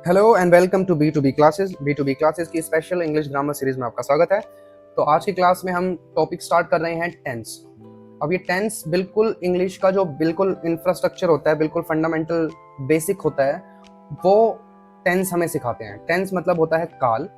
Hello and welcome to B classes की special English grammar series में आपका स्वागत है। तो आज की क्लास में हम टॉपिक स्टार्ट कर रहे हैं टेंस। अब ये टेंस बिल्कुल इंग्लिश का जो बिल्कुल इंफ्रास्ट्रक्चर होता है, बिल्कुल फंडामेंटल बेसिक होता है, वो टेंस हमें सिखाते हैं। टेंस मतलब होता है काल,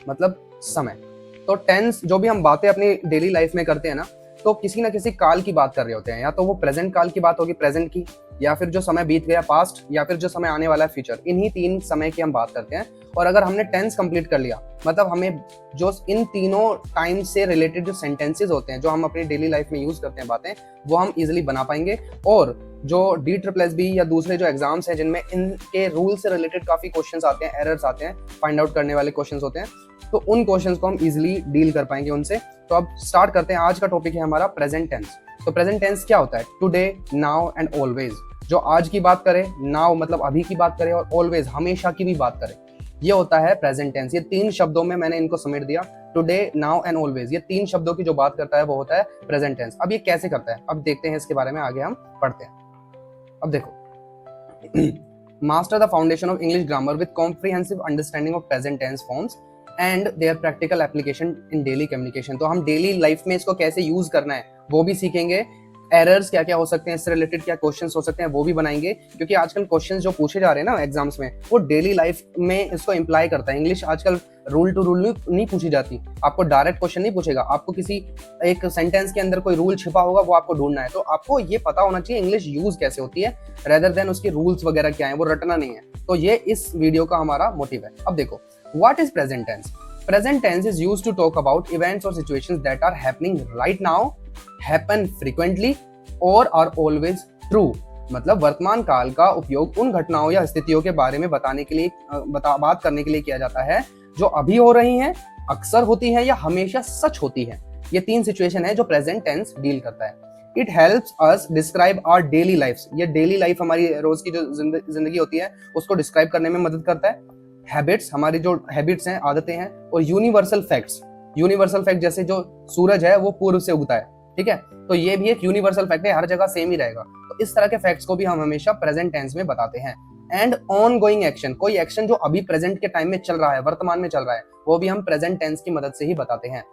मतलब समय। तो टेंस जो भी हम बातें अपनी डेली लाइफ में करते हैं ना, तो किसी ना किसी काल की बात कर रहे होते हैं। या तो वो प्रेजेंट काल की बात होगी, प्रेजेंट की, या फिर जो समय बीत गया पास्ट, या फिर जो समय आने वाला है फ्यूचर। इन्हीं तीन समय की हम बात करते हैं। और अगर हमने टेंस कंप्लीट कर लिया, मतलब हमें जो इन तीनों टाइम से रिलेटेड जो सेंटेंसेस होते हैं, जो हम अपनी डेली लाइफ में यूज करते हैं बातें, वो हम इजिली बना पाएंगे। और जो DSSB या दूसरे जो एग्जाम्स हैं जिनमें इनके रूल से रिलेटेड काफी क्वेश्चंस आते हैं, एरर्स आते हैं, फाइंड आउट करने वाले क्वेश्चंस होते हैं, तो उन क्वेश्चंस को हम इजिली डील कर पाएंगे उनसे। तो अब स्टार्ट करते हैं। आज का टॉपिक है हमारा प्रेजेंट टेंस। तो प्रेजेंट टेंस क्या होता है? Today, now and always. जो आज की बात करें, नाउ मतलब अभी की बात करें, और ऑलवेज हमेशा की भी बात करें, ये होता है प्रेजेंट टेंस। ये तीन शब्दों में मैंने इनको समेट दिया। टुडे, नाउ एंड ऑलवेज, ये तीन शब्दों की जो बात करता है वो होता है प्रेजेंट टेंस। अब ये कैसे करता है, अब देखते हैं इसके बारे में, आगे हम पढ़ते हैं। अब देखो, master the foundation of English grammar with comprehensive understanding of present tense forms and their practical application in daily communication. तो हम डेली लाइफ में इसको कैसे यूज करना है वो भी सीखेंगे। एरर्स क्या क्या हो सकते हैं, इससे रिलेटेड क्या क्वेश्चंस हो सकते हैं, वो भी बनाएंगे। क्योंकि आजकल क्वेश्चंस जो पूछे जा रहे हैं ना एग्जाम्स में, वो डेली लाइफ में इसको इम्प्लाई करता है। इंग्लिश आजकल रूल टू रूल नहीं पूछी जाती। आपको डायरेक्ट क्वेश्चन नहीं पूछेगा, आपको किसी एक सेंटेंस के अंदर कोई रूल छिपा होगा, वो आपको ढूंढना है। तो आपको ये पता होना चाहिए इंग्लिश यूज कैसे होती है, रेदर देन उसके रूल्स वगैरह क्या है, वो रटना नहीं है। तो ये इस वीडियो का हमारा मोटिव है। अब देखो, what is present tense? Present tense is used to talk about events or situations that are happening right now, happen frequently, or are always true। मतलब वर्तमान काल का उपयोग उन घटनाओं या स्थितियों के बारे में बताने के लिए बात करने के लिए किया जाता है जो अभी हो रही हैं, अक्सर होती हैं, या हमेशा सच होती हैं। ये तीन सिचुएशन है जो प्रेजेंट टेंस डील करता है। It helps us describe our daily life. ये डेली लाइफ हमारी रोज की जो जिंदगी होती है उसको डिस्क्राइब करने में मदद करता है। हैबिट्स, हमारी जो हैबिट्स हैं, आदतें हैं। और यूनिवर्सल फैक्ट्स, यूनिवर्सल फैक्ट जैसे जो सूरज है वो पूर्व से उगता है, ठीक है, तो ये भी एक यूनिवर्सल फैक्ट है, हर जगह सेम ही रहेगा। तो इस तरह के फैक्ट्स को भी हम हमेशा प्रेजेंट टेंस में बताते हैं। एंड ऑन गोइंग एक्शन, कोई एक्शन जो अभी प्रेजेंट के टाइम में चल रहा है, वर्तमान में चल रहा है, वो भी हम प्रेजेंट टेंस की मदद से ही बताते हैं।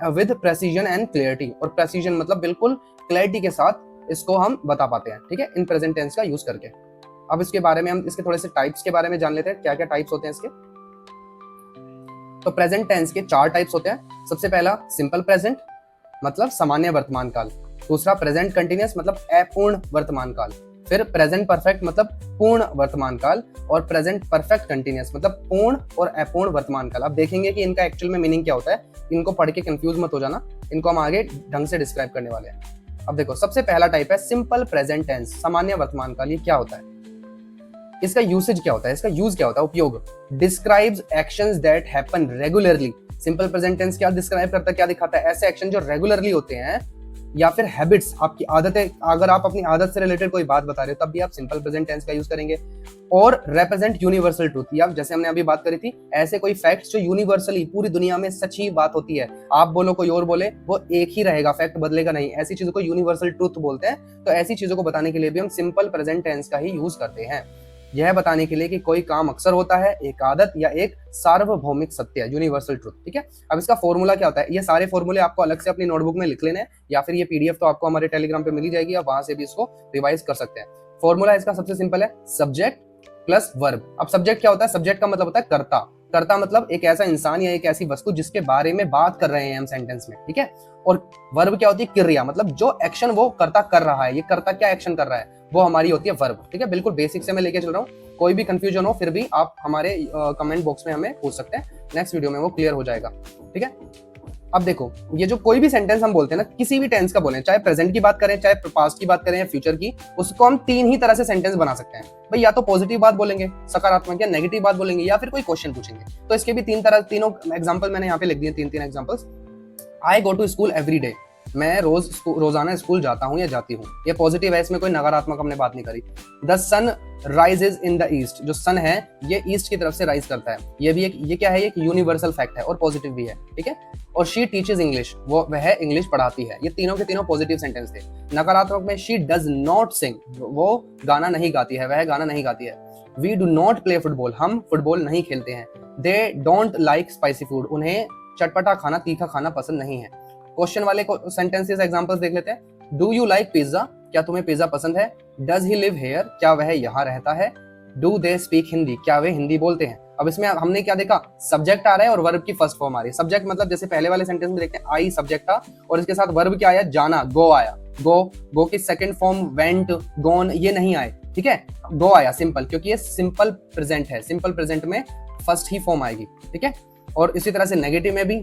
With precision and clarity. और प्रेसिजन मतलब बिल्कुल क्लैरिटी के साथ इसको हम बता पाते हैं, ठीक है, इन प्रेजेंट टेंस का यूज करके। अब इसके बारे में हम इसके थोड़े से टाइप्स के बारे में जान लेते हैं, क्या क्या टाइप्स होते हैं इसके। तो प्रेजेंट टेंस के 4 टाइप्स होते हैं। सबसे पहला सिंपल प्रेजेंट, मतलब सामान्य वर्तमान काल। दूसरा प्रेजेंट कंटिन्यूअस, मतलब अपूर्ण वर्तमान काल। फिर प्रेजेंट परफेक्ट, मतलब पूर्ण वर्तमान काल। और प्रेजेंट परफेक्ट कंटिन्यूअस, मतलब पूर्ण और अपूर्ण वर्तमान काल। अब देखेंगे कि इनका एक्चुअल में मीनिंग क्या होता है। इनको पढ़ के कंफ्यूज मत हो जाना, इनको हम आगे ढंग से डिस्क्राइब करने वाले हैं। अब देखो, सबसे पहला टाइप है सिंपल प्रेजेंट टेंस, सामान्य वर्तमान काल। ये क्या होता है, इसका यूसेज क्या होता है, इसका यूज क्या होता है, उपयोग। Describes actions that happen regularly. Simple present tense क्या डिस्क्राइब करता है, क्या दिखाता है? ऐसे एक्शन जो रेगुलरली होते हैं, या फिर हैबिट्स, आपकी आदतें। अगर आप अपनी आदत से रिलेटेड कोई बात बता रहे हो तब भी आप सिंपल प्रेजेंट टेंस का यूज करेंगे। और रिप्रेजेंट यूनिवर्सल ट्रूथ, या जैसे हमने अभी बात करी थी, ऐसे कोई फैक्ट्स जो यूनिवर्सली पूरी दुनिया में सच ही बात होती है, आप बोलो कोई और बोले, वो एक ही रहेगा, फैक्ट बदलेगा नहीं। ऐसी चीजों को यूनिवर्सल ट्रूथ बोलते हैं। तो ऐसी चीजों को बताने के लिए भी हम सिंपल प्रेजेंट टेंस का ही यूज करते हैं। यह बताने के लिए कि कोई काम अक्सर होता है, एक आदत या एक सार्वभौमिक सत्य, यूनिवर्सल ट्रूथ, ठीक है। अब इसका फॉर्मूला क्या होता है? ये सारे फॉर्मूले आपको अलग से अपनी नोटबुक में लिख लेने हैं, या फिर ये पीडीएफ तो आपको हमारे टेलीग्राम पे मिल ही जाएगी, आप वहां से भी इसको रिवाइज कर सकते हैं। फॉर्मूला इसका सबसे सिंपल है, सब्जेक्ट प्लस वर्ब। अब सब्जेक्ट क्या होता है? सब्जेक्ट का मतलब होता है कर्ता। कर्ता मतलब एक ऐसा इंसान या एक ऐसी वस्तु जिसके बारे में बात कर रहे हैं हम सेंटेंस में, ठीक है। और वर्ब क्या होती है? क्रिया, मतलब जो एक्शन वो कर्ता कर रहा है, ये कर्ता क्या एक्शन कर रहा है, वो हमारी होती है वर्ब, ठीक है। बिल्कुल बेसिक से मैं लेके चल रहा हूँ, कोई भी कंफ्यूजन हो फिर भी आप हमारे कमेंट बॉक्स में हमें पूछ सकते हैं, नेक्स्ट वीडियो में वो क्लियर हो जाएगा, ठीक है। अब देखो, ये जो कोई भी सेंटेंस हम बोलते हैं ना, किसी भी टेंस का बोलें, चाहे प्रेजेंट की बात करें, चाहे पास्ट की बात करें, या फ्यूचर की, उसको हम 3 ही तरह से सेंटेंस बना सकते हैं भाई। या तो पॉजिटिव बात बोलेंगे, सकारात्मक, या नेगेटिव बात बोलेंगे, या फिर कोई क्वेश्चन पूछेंगे। तो इसके भी तीनों एग्जाम्पल मैंने यहाँ पे लिख दिए, 3 examples. I go to school every day, मैं रोजाना स्कूल जाता हूँ या जाती हूँ, ये पॉजिटिव है, इसमें कोई नकारात्मक हमने बात नहीं करी। The sun rises in the east, जो सन है ये ईस्ट की तरफ से राइज करता है, ये भी ये क्या है, एक यूनिवर्सल फैक्ट है और पॉजिटिव भी है, ठीक है। और शी टीचेज इंग्लिश, वह इंग्लिश पढ़ाती है। ये तीनों के तीनों पॉजिटिव सेंटेंस थे। नकारात्मक में शी डज नॉट सिंग, वो गाना नहीं गाती है, वह गाना नहीं गाती है। We do not play football, हम फुटबॉल नहीं खेलते हैं। They don't like spicy food, उन्हें चटपटा खाना, तीखा खाना पसंद नहीं है। क्वेश्चन वाले सेंटेंसेस एग्जांपल्स देख लेते हैं। डू यू लाइक पिज्जा, क्या तुम्हें पिज्जा पसंद है? डज ही लिव हेयर, क्या वह यहाँ रहता है? डू दे स्पीक हिंदी, क्या वे हिंदी बोलते हैं? अब इसमें हमने क्या देखा, सब्जेक्ट आ रहा है और वर्ब की फर्स्ट फॉर्म आ रही है। सब्जेक्ट मतलब जैसे पहले वाले सेंटेंस में देखते हैं आई सब्जेक्ट था और इसके साथ वर्ब क्या आया, जाना, गो आया। गो की सेकंड फॉर्म वेंट, गोन ये नहीं आए, ठीक है, गो आया सिंपल, क्योंकि ये सिंपल प्रेजेंट है। सिंपल प्रेजेंट में फर्स्ट ही फॉर्म आएगी, ठीक है। और इसी तरह से नेगेटिव में भी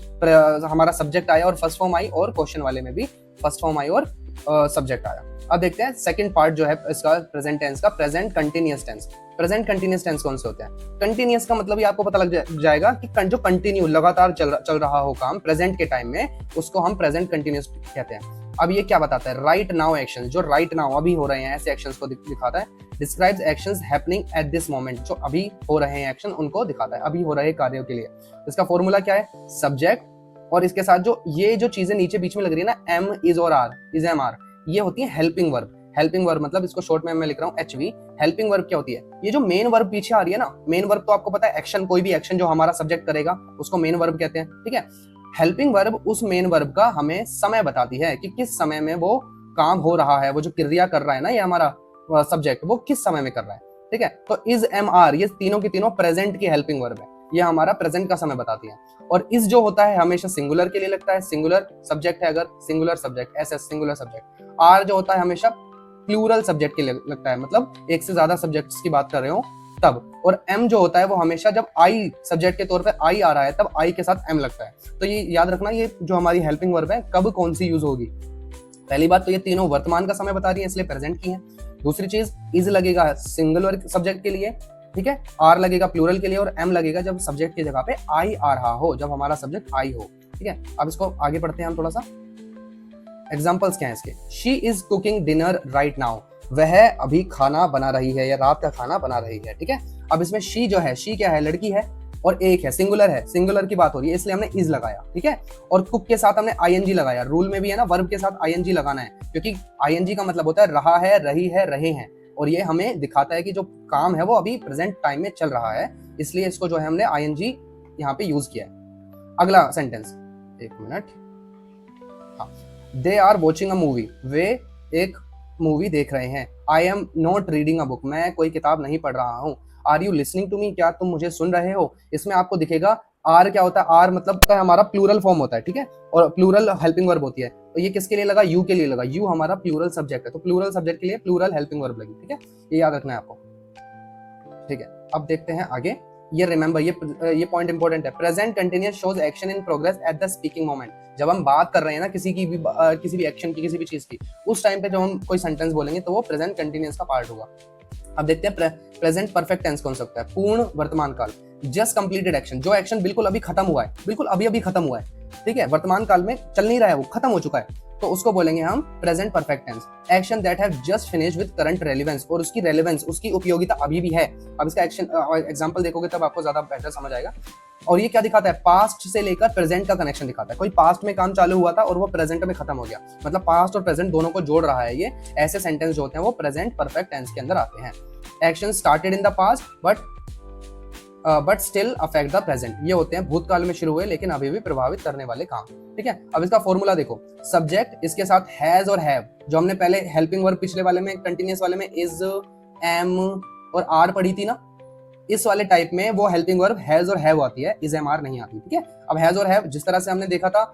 हमारा सब्जेक्ट आया और फर्स्ट फॉर्म आई, और क्वेश्चन वाले में भी फर्स्ट फॉर्म आई और सब्जेक्ट आया। अब देखते हैं सेकंड पार्ट जो है इसका प्रेजेंट टेंस का, present continuous tense. Present continuous tense कौन से होते हैं? कंटिन्यूअस का मतलब ये आपको पता लग जाएगा कि जो कंटिन्यू लगातार चल रहा हो काम प्रेजेंट के टाइम में, उसको हम प्रेजेंट कंटिन्यूअस कहते हैं। अब ये क्या बताता है? राइट नाउ एक्शन, जो राइट नाउ अभी हो रहे हैं ऐसे एक्शंस को दिखाता है। Describes actions happening at this moment, जो अभी हो रहे हैं एक्शन उनको दिखाता है, अभी हो रहे कार्यों के लिए। इसका फॉर्मूला क्या है? सब्जेक्ट और इसके साथ जो चीजें नीचे बीच में लग रही है ना, एम, इज और आर, इज एम आर, ये होती है हेल्पिंग वर्ब। हेल्पिंग वर्ब मतलब इसको शॉर्ट में मैं लिख रहा हूँ एचवी। हेल्पिंग वर्ब क्या होती है? ये जो मेन वर्ब पीछे आ रही है ना, मेन वर्ब तो आपको पता है एक्शन, कोई भी एक्शन जो हमारा सब्जेक्ट करेगा उसको मेन वर्ब कहते हैं, ठीक है। हेल्पिंग वर्ब उस मेन वर्ब का हमें समय बताती है कि किस समय में वो काम हो रहा है, वो जो क्रिया कर रहा है ना ये हमारा सब्जेक्ट, वो किस समय में कर रहा है, ठीक है। तो इज, एम, आर ये तीनों की तीनों प्रेजेंट की हेल्पिंग वर्ब है, ये हमारा प्रेजेंट का समय बताती है। और इस जो होता है हमेशा सिंगुलर के लिए लगता है, सिंगुलर सब्जेक्ट है अगर, singular subject, S singular subject. Are जो होता है हमेशा प्लूरल सब्जेक्ट के लिए लगता है, मतलब एक से ज्यादा सब्जेक्ट्स की बात कर रहे हो तब। और एम जो होता है वो हमेशा जब आई सब्जेक्ट के तौर पे आई आ रहा है तब आई के साथ एम लगता है। तो ये याद रखना, ये जो हमारी हेल्पिंग वर्ब है कब कौन सी यूज होगी। पहली बात तो ये तीनों वर्तमान का समय बता रही है इसलिए प्रेजेंट की है। दूसरी चीज, इज लगेगा सिंगुलर सब्जेक्ट के लिए, ठीक है, आर लगेगा प्लूरल के लिए, और एम लगेगा जब सब्जेक्ट की जगह पे आई आ रहा हो, जब हमारा सब्जेक्ट आई हो, ठीक है। अब इसको आगे पढ़ते हैं हम थोड़ा सा। एग्जाम्पल्स क्या है इसके? She is cooking dinner right now, वह अभी खाना बना रही है या रात का खाना बना रही है, ठीक है। अब इसमें शी जो है, शी क्या है? लड़की है और एक है, सिंगुलर है, सिंगुलर की बात हो रही है इसलिए हमने इज लगाया, ठीक है। और कुक के साथ हमने आईएनजी लगाया। रूल में भी है ना वर्ब के साथ आईएनजी लगाना है, क्योंकि आईएनजी का मतलब होता है रहा है, रही है, रहे हैं, और ये हमें दिखाता है कि जो काम है वो अभी प्रेजेंट टाइम में चल रहा है, इसलिए इसको जो है हमने आईएनजी यहाँ पे यूज किया है। अगला सेंटेंस, एक मिनट, हाँ, they are watching a movie, वे एक मूवी देख रहे हैं। I am not reading a book, मैं कोई किताब नहीं पढ़ रहा हूँ। Are you listening to me, क्या तुम मुझे सुन रहे हो? इसमें आपको दिखेगा आर क्या होता है, आर मतलब हमारा प्लूरल फॉर्म होता है, ठीक है, और प्लूरल हेल्पिंग वर्ब होती है। तो ये किसके लिए लगा? यू के लिए लगा। यू हमारा प्लूरल सब्जेक्ट है, तो प्लूरल सब्जेक्ट के लिए प्लूरल हेल्पिंग वर्ब लगी, ठीक है, ये याद रखना है आपको, ठीक है। अब देखते हैं आगे। ये रिमेंबर, ये पॉइंट इंपॉर्टेंट है। Present continuous shows action in progress at the speaking moment. जब हम बात कर रहे हैं ना किसी भी एक्शन की, किसी भी चीज की, उस टाइम पे जब हम कोई सेंटेंस बोलेंगे तो वो प्रेजेंट कंटिन्यूअस का पार्ट होगा। अब देखते हैं प्रेजेंट परफेक्ट टेंस कौन सा होता है? पूर्ण वर्तमान काल। जस्ट कंप्लीटेड एक्शन, जो एक्शन बिल्कुल अभी खत्म हुआ है, बिल्कुल अभी अभी खत्म हुआ है, ठीक है, वर्तमान काल में चल नहीं रहा है, वो खत्म हो चुका है, तो उसको बोलेंगे हम present perfect tense. Action that have just finished with current relevance, और उसकी रेलेवेंस, उसकी उपयोगिता अभी भी है। अब इसका एक्शन एग्जांपल देखोगे तब आपको ज्यादा बेहतर समझ आएगा। और ये क्या दिखाता है? पास्ट से लेकर प्रेजेंट का कनेक्शन दिखाता है। कोई पास्ट में काम चालू हुआ था और वो प्रेजेंट में खत्म हो गया, मतलब पास्ट और प्रेजेंट दोनों को जोड़ रहा है। ये ऐसे सेंटेंस जो होते हैं वो प्रेजेंट परफेक्ट टेंस के अंदर आते हैं। Action started in the past but still affect the present, ये होते हैं भूतकाल में शुरू हुए लेकिन अभी भी प्रभावित करने वाले काम, ठीक है। अब इसका फॉर्मूला देखो, सब्जेक्ट इसके साथ हैज और हैव, जो हमने पहले हेल्पिंग वर्ब पिछले वाले में कंटिन्यूअस वाले में इज, एम और आर पढ़ी थी ना, इस वाले टाइप में वो हेल्पिंग वर्ब हैज और हैव आती है, इज एम आर नहीं आती, ठीक है। अब हैज और हैव जिस तरह से हमने देखा था,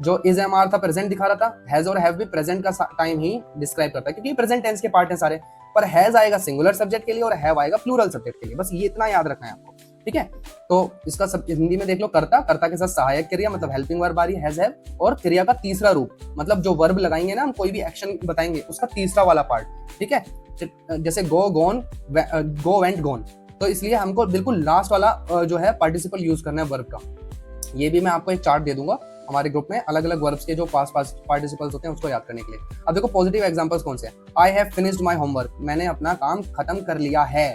जो इज एम आर था प्रेजेंट दिखा रहा था, हैज और हैव भी प्रेजेंट का टाइम ही डिस्क्राइब करता है, क्योंकि प्रेजेंट टेंस के पार्ट हैं सारे। पर हैज आएगा सिंगुलर सब्जेक्ट के लिए और हैव आएगा प्लूरल सब्जेक्ट के लिए, बस ये इतना याद रखना है आपको, ठीक है। तो इसका सब हिंदी में देख लो, कर्ता, कर्ता के साथ सहायक क्रिया मतलब हेल्पिंग वर्ब आ रही है हैज हैव, और क्रिया का तीसरा रूप मतलब जो वर्ब लगाएंगे ना हम, कोई भी एक्शन बताएंगे उसका तीसरा वाला पार्ट, ठीक है। जैसे गो, गोन, गो, वेंट, गोन, तो इसलिए हमको बिल्कुल लास्ट वाला जो है पार्टिसिपल यूज करना है वर्ब का। ये भी मैं आपको एक चार्ट दे दूंगा हमारे ग्रुप में, अलग अलग वर्ब्स के जो पास्ट पार्टिसिपल्स होते हैं उसको याद करने के लिए। अब देखो पॉजिटिव एग्जांपल्स कौन से हैं। I have finished my homework, मैंने अपना काम खत्म कर लिया है,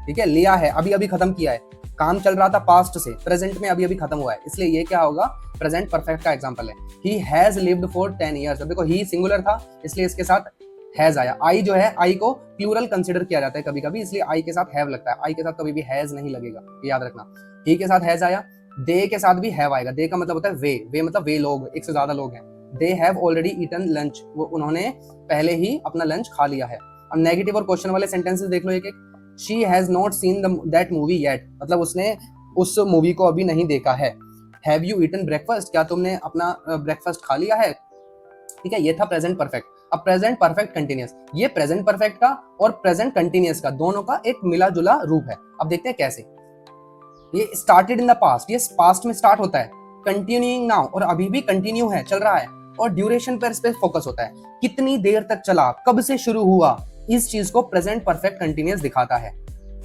ठीक है, लिया है, अभी अभी खत्म किया है। काम चल रहा था पास्ट से, प्रेजेंट में अभी अभी खत्म हुआ है, इसलिए ये क्या होगा? प्रेजेंट परफेक्ट का एग्जांपल है। He has lived for 10 years, अब देखो ही सिंगुलर था इसलिए इसके साथ हैज आया। आई जो है, आई को प्लूरल कंसिडर किया जाता है कभी कभी, इसलिए आई के साथ हैव लगता है, आई के साथ कभी भी हैज नहीं लगेगा, याद रखना। ही के साथ हैज आया, दे के साथ भी हैव आएगा। दे का मतलब होता है वे मतलब वे लोग, एक से ज्यादा लोग हैं। They have already eaten lunch, वो उन्होंने पहले ही अपना लंच खा लिया है। अब नेगेटिव और क्वेश्चन वाले सेंटेंसेस देख लो एक एक। She has not seen that movie yet, मतलब उसने उस मूवी को अभी नहीं देखा है। हैव यू ईटन ब्रेकफास्ट, क्या तुमने अपना ब्रेकफास्ट खा लिया है। ठीक है, ये था प्रेजेंट परफेक्ट। अब प्रेजेंट परफेक्ट कंटिन्यूअस, ये प्रेजेंट परफेक्ट का और प्रेजेंट कंटिन्यूअस का दोनों का एक मिला जुला रूप है। अब देखते हैं कैसे। ये स्टार्टेड इन द पास्ट, ये पास्ट में स्टार्ट होता है। कंटिन्यूइंग नाउ, और अभी भी कंटिन्यू है, चल रहा है। और ड्यूरेशन पर इस पे फोकस होता है, कितनी देर तक चला, कब से शुरू हुआ, इस चीज को प्रेजेंट परफेक्ट कंटिन्यूअस दिखाता है।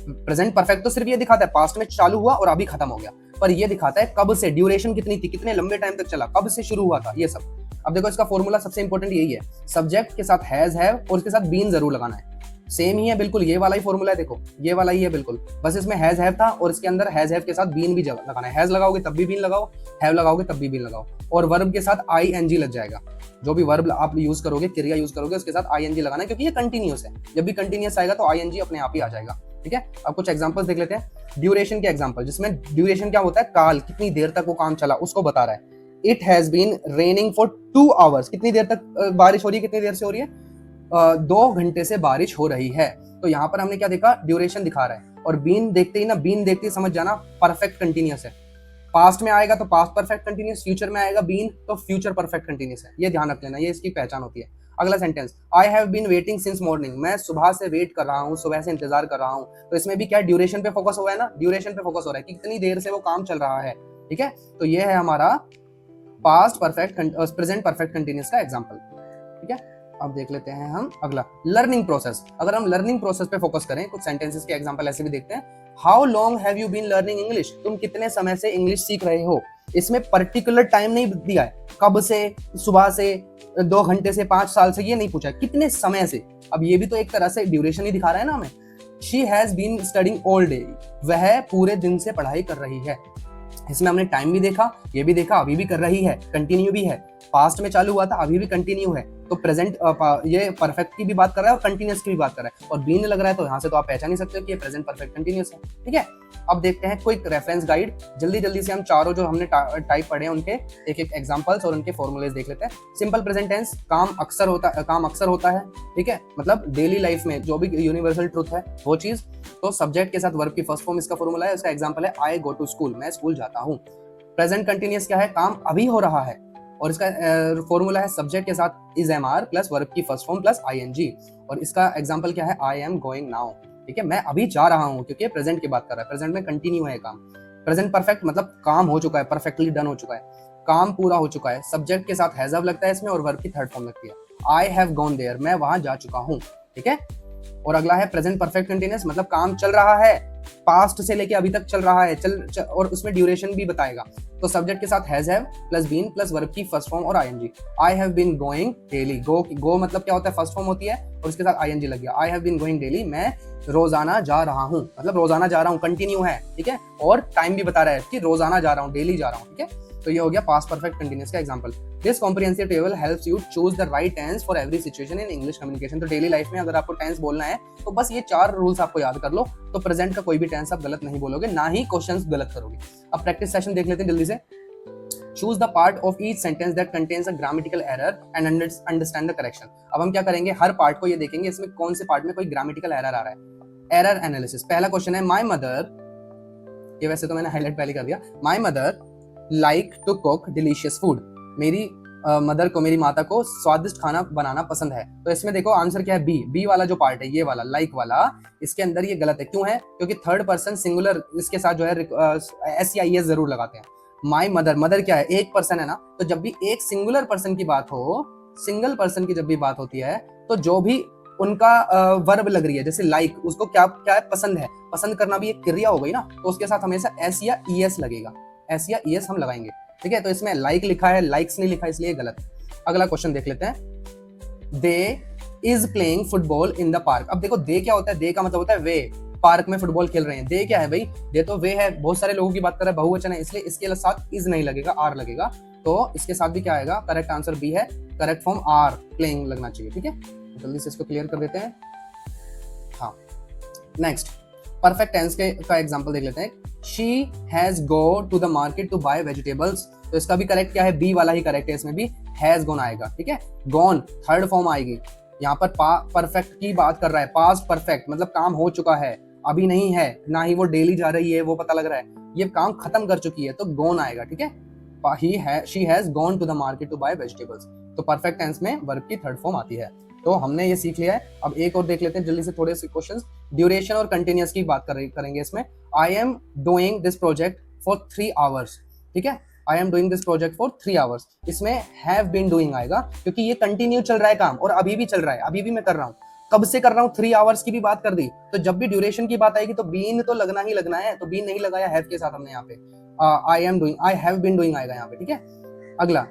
प्रेजेंट परफेक्ट तो सिर्फ ये दिखाता है पास्ट में चालू हुआ और अभी खत्म हो गया, पर ये दिखाता है कब से, ड्यूरेशन कितनी थी, कितने लंबे टाइम तक चला, कब से शुरू हुआ था, ये सब। अब देखो इसका फॉर्मूला सबसे इंपॉर्टेंट यही है, सब्जेक्ट के साथ हैज हैव और उसके साथ बीन जरूर लगाना है। सेम ही है बिल्कुल, ये वाला ही फॉर्मूला है, देखो ये वाला ही है बिल्कुल, बस इसमें हैज हैव था और इसके अंदर हैज हैव के साथ बीन भी लगाना है। हैज लगाओगे तब भी बीन लगाओ, हैव लगाओगे तब भी बीन लगाओ, और वर्ब के साथ आईएनजी लग जाएगा। जो भी वर्ब आप यूज करोगे, क्रिया यूज करोगे, उसके साथ आईएनजी लगाना है, क्योंकि ये कंटिन्यूअस है। जब भी कंटिन्यूअस आएगा तो आईएनजी अपने आप ही आ जाएगा। ठीक है, अब कुछ एग्जांपल्स देख लेते हैं। ड्यूरेशन के एग्जांपल, जिसमें ड्यूरेशन क्या होता है, काल, कितनी देर तक वो काम चला उसको बता रहा है। It has been raining for 2 hours, कितनी देर तक बारिश हो रही है, कितनी देर से हो रही है, 2 घंटे से बारिश हो रही है। तो यहाँ पर हमने क्या देखा, ड्यूरेशन दिखा रहा है। और बीन देखते ही ना, बीन देखते ही समझ जाना परफेक्ट कंटिन्यूअस है। पास्ट में आएगा तो पास्ट परफेक्ट कंटिन्यूअस, फ्यूचर में आएगा बीन तो फ्यूचर परफेक्ट कंटिन्यूअस है। ये ध्यान रख लेना, ये इसकी पहचान होती है। अगला sentence, I have been waiting since morning, मैं सुबह से वेट कर रहा हूँ, सुबह से इंतजार कर रहा हूँ। तो इसमें भी क्या ड्यूरेशन पे फोकस हुआ है ना, ड्यूरेशन पे फोकस हो रहा है कि कितनी देर से वो काम चल रहा है। ठीक है, तो ये है हमारा past perfect present perfect continuous का एग्जांपल। ठीक है, अब देख लेते हैं हम अगला, लर्निंग प्रोसेस। अगर हम लर्निंग प्रोसेस पे फोकस करें, कुछ सेंटेंसेस के एग्जांपल ऐसे भी देखते हैं। How long have you been learning English, तुम कितने समय से इंग्लिश सीख रहे हो। इसमें पर्टिकुलर टाइम नहीं दिया है, कब से, सुबह से, 2 घंटे से, 5 साल से, ये नहीं पूछा, कितने समय से। अब ये भी तो एक तरह से ड्यूरेशन ही दिखा रहा है ना हमें। She has been studying all day, वह पूरे दिन से पढ़ाई कर रही है। इसमें हमने टाइम भी देखा, ये भी देखा, अभी भी कर रही है, कंटिन्यू भी है, पास्ट में चालू हुआ था, अभी भी कंटिन्यू है। तो प्रेजेंट ये परफेक्ट की भी बात कर रहा है और कंटिन्यूअस की भी बात कर रहा है, और बीन लग रहा है, तो यहाँ से तो आप पहचान ही सकते हो कि ये प्रेजेंट परफेक्ट कंटिन्यूअस है। ठीक है, अब देखते हैं कोई रेफरेंस गाइड, जल्दी जल्दी से हम चारों जो हमने टाइप पढ़े हैं उनके एक एक एग्जांपल्स और उनके फॉर्मूलेज देख लेते हैं। सिंपल प्रेजेंट टेंस, काम अक्सर होता है। ठीक है, मतलब डेली लाइफ में जो भी यूनिवर्सल ट्रुथ है वो चीज। तो सब्जेक्ट के साथ वर्ब की फर्स्ट फॉर्म इसका फॉर्मूला है, इसका एग्जांपल है आई गो टू स्कूल, मैं स्कूल जाता हूँ। प्रेजेंट कंटिन्यूअस क्या है, काम अभी हो रहा है, और इसका फॉर्मूला है सब्जेक्ट के साथ is am are plus verb की फर्स्ट फॉर्म प्लस आईएनजी, और इसका एग्जांपल क्या है, आई एम गोइंग नाउ। ठीक है, मैं अभी जा रहा हूँ, क्योंकि प्रेजेंट की बात कर रहा है, प्रेजेंट में कंटिन्यू है काम। प्रेजेंट परफेक्ट मतलब काम हो चुका है, परफेक्टली डन हो चुका है, काम पूरा हो चुका है। सब्जेक्ट के साथ हैज हैव लगता है इसमें, और वर्ब की थर्ड फॉर्म लगती है। आई हैव गॉन देयर, मैं वहां जा चुका हूँ। ठीक है, और अगला है प्रेजेंट परफेक्ट कंटिन्यूअस, मतलब काम चल रहा है, पास्ट से लेके अभी तक चल रहा है, और उसमें ड्यूरेशन भी बताएगा। तो सब्जेक्ट के साथ has have plus been plus verb की फर्स्ट फॉर्म और ING. I have been going daily, go मतलब क्या होता है, फर्स्ट फॉर्म होती है और उसके साथ आईएनजी लग गया। I have been going daily, मैं रोजाना जा रहा हूँ, मतलब रोजाना जा रहा हूँ, कंटिन्यू है। ठीक है, और टाइम भी बता रहा है कि रोजाना जा रहा हूँ, डेली जा रहा हूँ। ठीक है, तो ये हो गया पास्ट परफेक्ट कंटिन्यूअस का example. This comprehensive table helps you choose the right tense for every situation in English communication. तो डेली लाइफ में अगर आपको टेंस बोलना है तो बस ये 4 रूल्स आपको याद कर लो, तो प्रेजेंट का कोई भी टेंस आप गलत नहीं बोलोगे, ना ही क्वेश्चंस गलत करोगे। अब प्रैक्टिस सेशन देख लेते हैं जल्दी से। Choose the part of each sentence that contains a grammatical error and understand the correction। अब हम क्या करेंगे, हर पार्ट को ये देखेंगे इसमें कौन से पार्ट में कोई ग्रामेटिकल एरर आ रहा है। एरर एनालिसिस, पहला क्वेश्चन है माय मदर, ये वैसे तो मैंने हाईलाइट पहले कर दिया, my mother like to cook delicious food, मेरी मदर को, मेरी माता को स्वादिष्ट खाना बनाना पसंद है। तो इसमें देखो आंसर क्या है, बी वाला जो पार्ट है, ये वाला लाइक वाला, इसके अंदर ये गलत है। क्यों है, क्योंकि थर्ड पर्सन सिंगुलर इसके साथ जो है एस या ई एस जरूर लगाते हैं। माई मदर, मदर क्या है, एक पर्सन है ना, तो जब भी एक सिंगुलर पर्सन की बात हो, सिंगल पर्सन की जब भी बात होती है, तो जो भी उनका वर्ब लग रही है, जैसे लाइक, उसको क्या क्या है, पसंद है, पसंद करना भी एक क्रिया हो गई ना, तो उसके साथ हमेशा एस या ई एस लगेगा, एस या ई एस हम लगाएंगे। ठीक है, तो इसमें लाइक लिखा है, लाइक्स नहीं लिखा, इसलिए गलत है। अगला क्वेश्चन देख लेते हैं। They is playing football in the park. अब देखो दे क्या होता है, दे का मतलब होता है वे, पार्क में फुटबॉल खेल रहे हैं। दे क्या है भाई, दे तो वे है, बहुत सारे लोगों की बात कर रहा है, बहुवचन है, इसलिए इसके साथ इज नहीं लगेगा, आर लगेगा। तो इसके साथ भी क्या आएगा, करेक्ट आंसर बी है, करेक्ट फॉर्म आर प्लेइंग लगना चाहिए। ठीक है, जल्दी से इसको क्लियर कर देते हैं। हाँ, नेक्स्ट परफेक्ट टेंस का एग्जांपल देख लेते हैं। She has go to the market to buy vegetables, तो इसका भी करेक्ट क्या है, बी वाला ही करेक्ट है, इसमें भी हैज गॉन आएगा, ठीक है। गॉन थर्ड फॉर्म आएगी। यहाँ पर परफेक्ट की बात कर रहा है, पास्ट परफेक्ट मतलब काम हो चुका है, अभी नहीं है, ना ही वो डेली जा रही है, वो पता लग रहा है, ये काम खत्म कर चुकी है, तो गॉन आएगा, ठीक है। She has gone to the market to buy vegetables, तो परफेक्ट टेंस में वर्ब की थर्ड फॉर्म आती है। तो हमने ये सीख लिया है। अब एक और देख लेते हैं जल्दी से थोड़े से क्वेश्चंस। ड्यूरेशन और कंटिन्यूअस की बात करेंगे इसमें। आई am doing this project for 3 hours, ठीक है। आई am doing this project for 3 hours, इसमें हैव बीन डूइंग आएगा क्योंकि ये कंटिन्यू चल रहा है काम और अभी भी चल रहा है, अभी भी मैं कर रहा हूँ। कब से कर रहा हूँ, 3 आवर्स की भी बात कर दी, तो जब भी ड्यूरेशन की बात आएगी तो बीन तो लगना ही लगना है, तो बीन नहीं लगाया हैव के साथ हमने यहाँ पे। I am doing, I have been doing आएगा यहाँ पे, ठीक है। अगला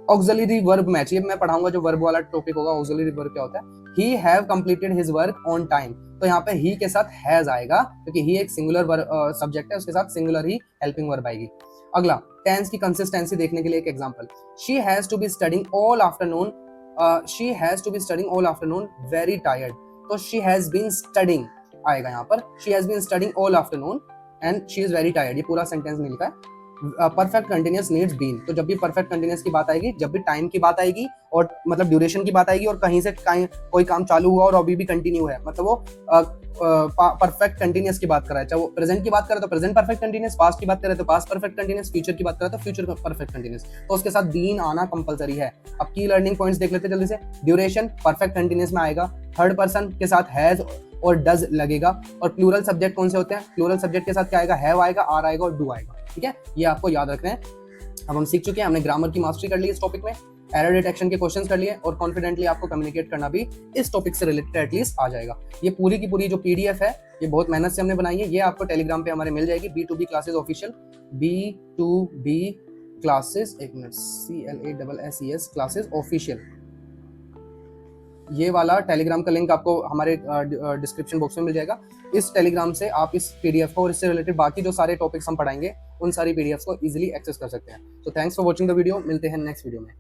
ऑक्सिलरी वर्ब मैच, ये मैं पढ़ाऊंगा जो वर्ब वाला टॉपिक होगा। ऑक्सिलरी वर्ब क्या होता है, he have completed his work on time, तो यहाँ पे ही के साथ हैज आएगा क्योंकि ही एक सिंगुलर सब्जेक्ट है, उसके साथ सिंगुलर ही हेल्पिंग वर्ब आएगी। अगला टेंस की कंसिस्टेंसी देखने के लिए एक example. She has to be studying all afternoon, she has to be studying all afternoon very tired, तो शी हैज बीन स्टडिंग आएगा यहाँ पर। She has been studying all afternoon and she is very tired, ये पूरा sentence मिलता है। Perfect continuous needs been, तो जब भी परफेक्ट कंटिन्यूअस की बात आएगी, जब भी टाइम की बात आएगी और मतलब ड्यूरेशन की बात आएगी और कहीं से कोई काम चालू हुआ और अभी भी कंटिन्यू है, मतलब वो परफेक्ट कंटिन्यूअस की बात कर रहा है। चाहे वो प्रेजेंट की बात करे तो प्रेजेंट परफेक्ट कंटिन्यूअस, पास्ट की बात करे तो पास्ट परफेक्ट कंटिन्यूअस, फ्यूचर की बात करे तो फ्यूचर परफेक्ट कंटिन्यूअस, तो उसके साथ बीन आना कंपलसरी है। अब की लर्निंग पॉइंट्स देख लेते हैं जल्दी से। ड्यूरेशन परफेक्ट कंटिन्यूअस में आएगा, थर्ड पर्सन के साथ हैज और डज लगेगा, और प्लूरल सब्जेक्ट कौन से होते हैं, प्लूरल सब्जेक्ट के साथ क्या आएगा, हैव आएगा, आर आएगा और डू आएगा, ठीक है। ये आपको याद रखना है। अब हम सीख चुके हैं, हमने ग्रामर की मास्टरी कर ली इस टॉपिक में, एरर डिटेक्शन के क्वेश्चंस कर लिए, और कॉन्फिडेंटली आपको कम्युनिकेट करना भी इस टॉपिक से रिलेटेड एटलीस्ट आ जाएगा। ये पूरी की पूरी जो पीडीएफ है, ये बहुत मेहनत से हमने बनाई है, ये आपको टेलीग्राम पे हमारे मिल जाएगी, B2B classes official, B2B classes, एक मिनट, CLASSES क्लासेस ऑफिशियल, ये वाला टेलीग्राम का लिंक आपको हमारे डिस्क्रिप्शन बॉक्स में मिल जाएगा। इस टेलीग्राम से आप इस पीडीएफ को और इससे रिलेटेड बाकी जो सारे टॉपिक्स हम पढ़ाएंगे उन सारी पीडीएफ को इजीली एक्सेस कर सकते हैं। तो thanks for watching the video, मिलते हैं नेक्स्ट वीडियो में।